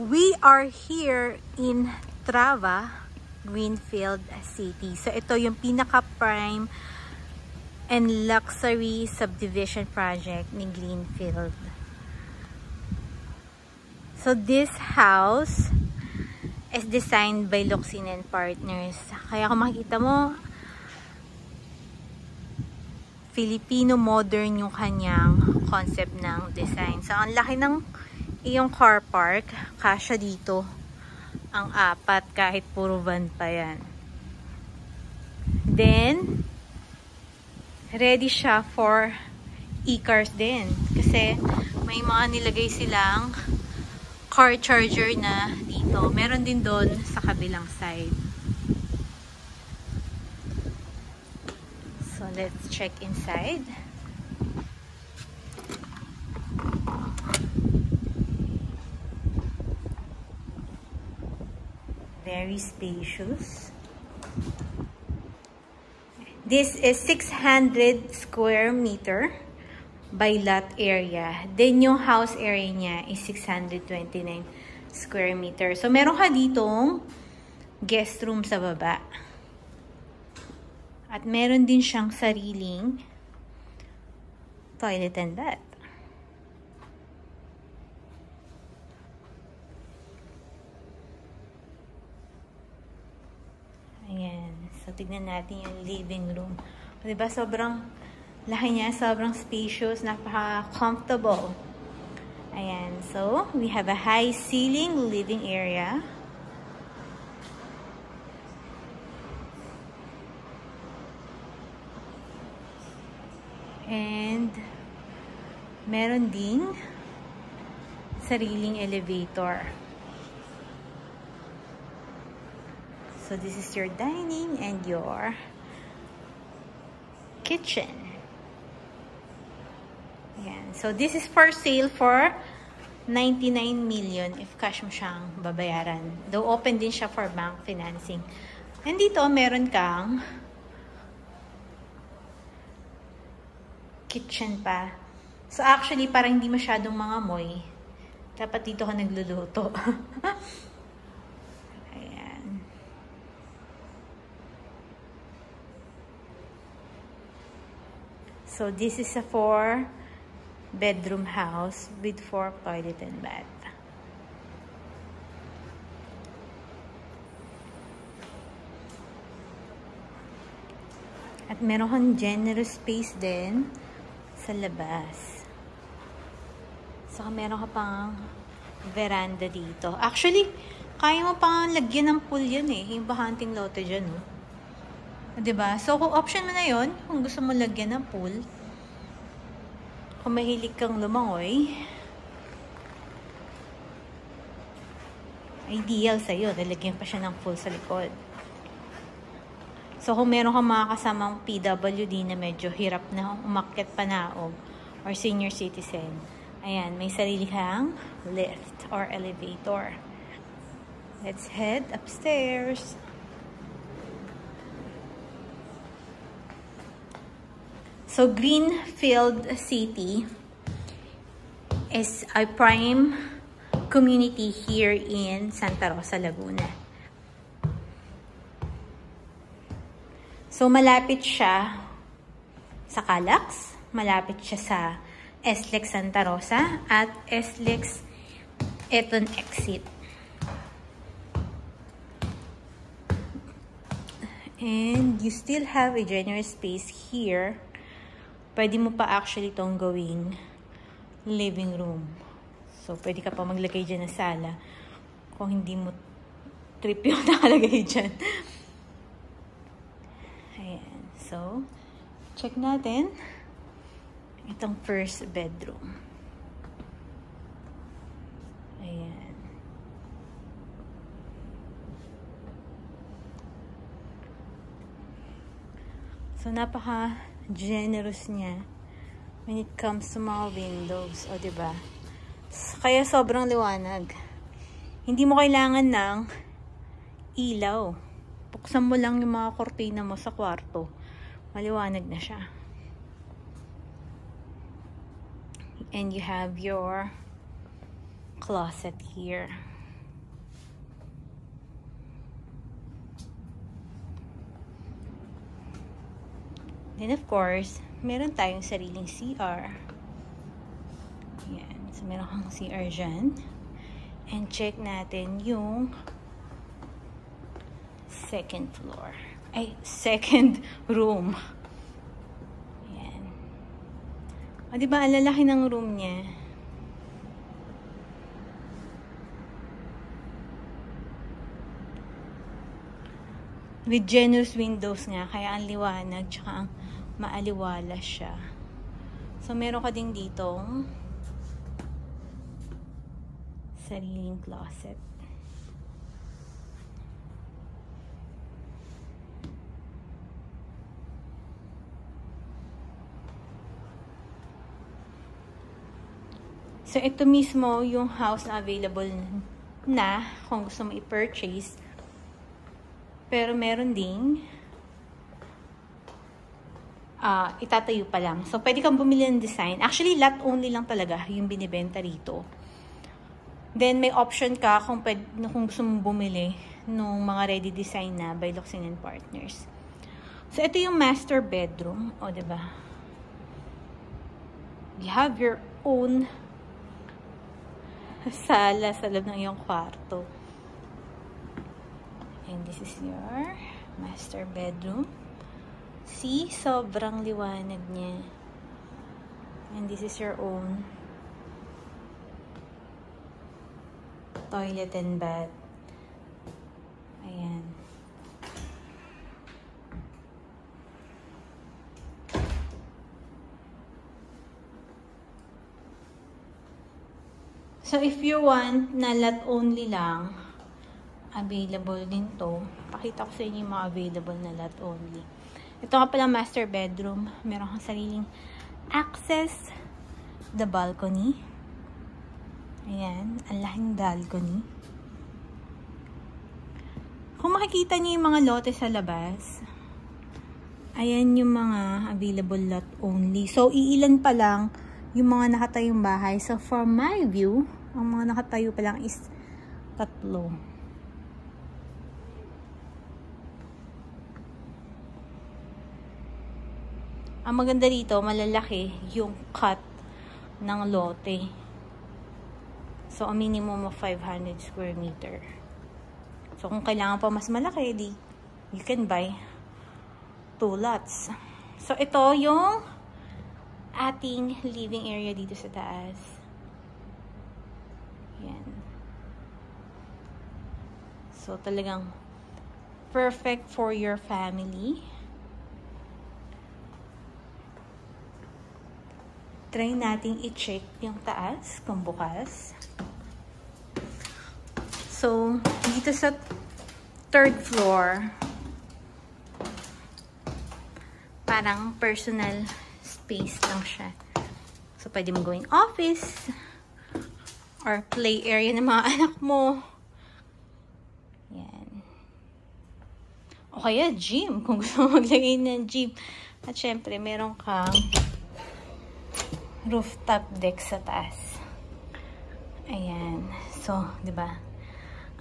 We are here in Trava, Greenfield City. So ito yung pinaka-prime and luxury subdivision project ni Greenfield. So this house is designed by Locsin and Partners. Kaya kung makikita mo, Filipino modern yung kanyang concept ng design. So ang laki ng iyong car park, kasya dito ang 4 kahit puro van pa yan. Then, ready siya for e-cars din. Kasi may mga nilagay silang car charger na dito. Meron din doon sa kabilang side. So, let's check inside. Very spacious. This is 600 square meter by lot area. Then yung house area niya is 629 square meter. So meron ka ditong guest room sa baba. At meron din siyang sariling toilet and bath. Ayan. So, tignan natin yung living room. Diba, sobrang laki niya, sobrang spacious, napaka-comfortable. Ayan. So, we have a high ceiling living area. And, meron ding sariling elevator. So this is your dining and your kitchen. Ayan. So this is for sale for 99 million if cash mo siyang babayaran. Though open din siya for bank financing. And dito meron kang kitchen pa. So actually parang hindi masyadong mangamoy. Dapat dito ka nagluluto. So this is a 4-bedroom house with 4 toilet and bath. At meron kang generous space din sa labas. So meron ka pang veranda dito. Actually, kaya mo pang lagyan ng pool yan eh. Yung bahanting lote dyan, oh. Diba? So, kung option mo na yun, kung gusto mo lagyan ng pool, kung mahilig kang lumangoy, ideal sa'yo. Nalagyan pa siya ng pool sa likod. So, kung meron kang mga kasamang PWD na medyo hirap na umakyat panaog or senior citizen, ayan, may sarili kang lift or elevator. Let's head upstairs. So, Greenfield City is a prime community here in Santa Rosa, Laguna. So, malapit siya sa Calax, malapit siya sa SLEX Santa Rosa, at SLEX Eton Exit. And you still have a generous space here. Pwede mo pa actually itong gawing living room. So, pwede ka pa maglagay dyan ng sala kung hindi mo trip yung nakalagay dyan. Ayan. So, check natin itong first bedroom. Ayan. So, napaka-generous niya when it comes to mga windows. O, diba? Kaya sobrang liwanag. Hindi mo kailangan ng ilaw. Buksan mo lang yung mga kortina mo sa kwarto. Maliwanag na siya. And you have your closet here. And of course, meron tayong sariling CR. Yan. So, meron kang CR dyan. And check natin yung second floor. Ay, second room. Yan. O, diba, ang lalaki ng room niya. With generous windows nga, kaya ang liwanag, tsaka ang maaliwala siya. So, meron ka din ditong sariling closet. So, ito mismo yung house na available na kung gusto mo i-purchase. Pero meron ding itatayo pa lang. So, pwede kang bumili ng design. Actually, lot only lang talaga yung binibenta rito. Then, may option ka kung gusto mong bumili ng mga ready design na by Locsin & Partners. So, ito yung master bedroom. O, diba? You have your own sala sa loob ng iyong kwarto. And this is your master bedroom. See, sobrang liwanag niya. And this is your own toilet and bath. Ayan. So, if you want na lot only lang, available din to. Pakita ko sa inyo yung mga available na lot only. Ito nga pala master bedroom. Meron kang sariling access the balcony. Ayan. Ang laking balcony. Kung makikita niyo yung mga lote sa labas, ayan yung mga available lot only. So, iilan pa lang yung mga nakatayong bahay. So, from my view, ang mga nakatayo pa lang is 3. Ang maganda dito, malalaki yung cut ng lote. So, a minimum of 500 square meter. So, kung kailangan pa mas malaki, you can buy 2 lots. So, ito yung ating living area dito sa taas. Yan. So, talagang perfect for your family. Try nating i-check yung taas kung bukas. So, dito sa 3rd floor, parang personal space lang siya. So, pwede mo gawing office or play area ng mga anak mo. Yan. O kaya gym, kung gusto mo maglagay ng gym. At syempre, meron kang rooftop deck sa taas. Ayan. So, di ba?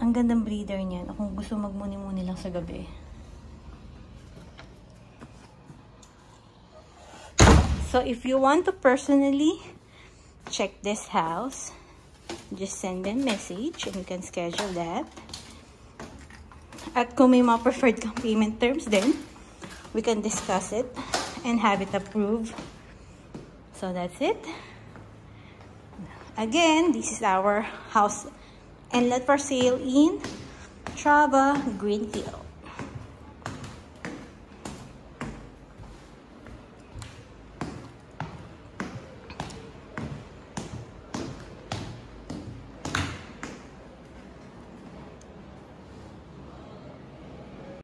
Ang gandang breather niyan. O kung gusto magmuni-muni lang sa gabi. So, if you want to personally check this house, just send them message and you can schedule that. At kung may mga preferred kang payment terms din, we can discuss it and have it approved. So, that's it. Again, this is our house and lot for sale in Trava, Greenfield.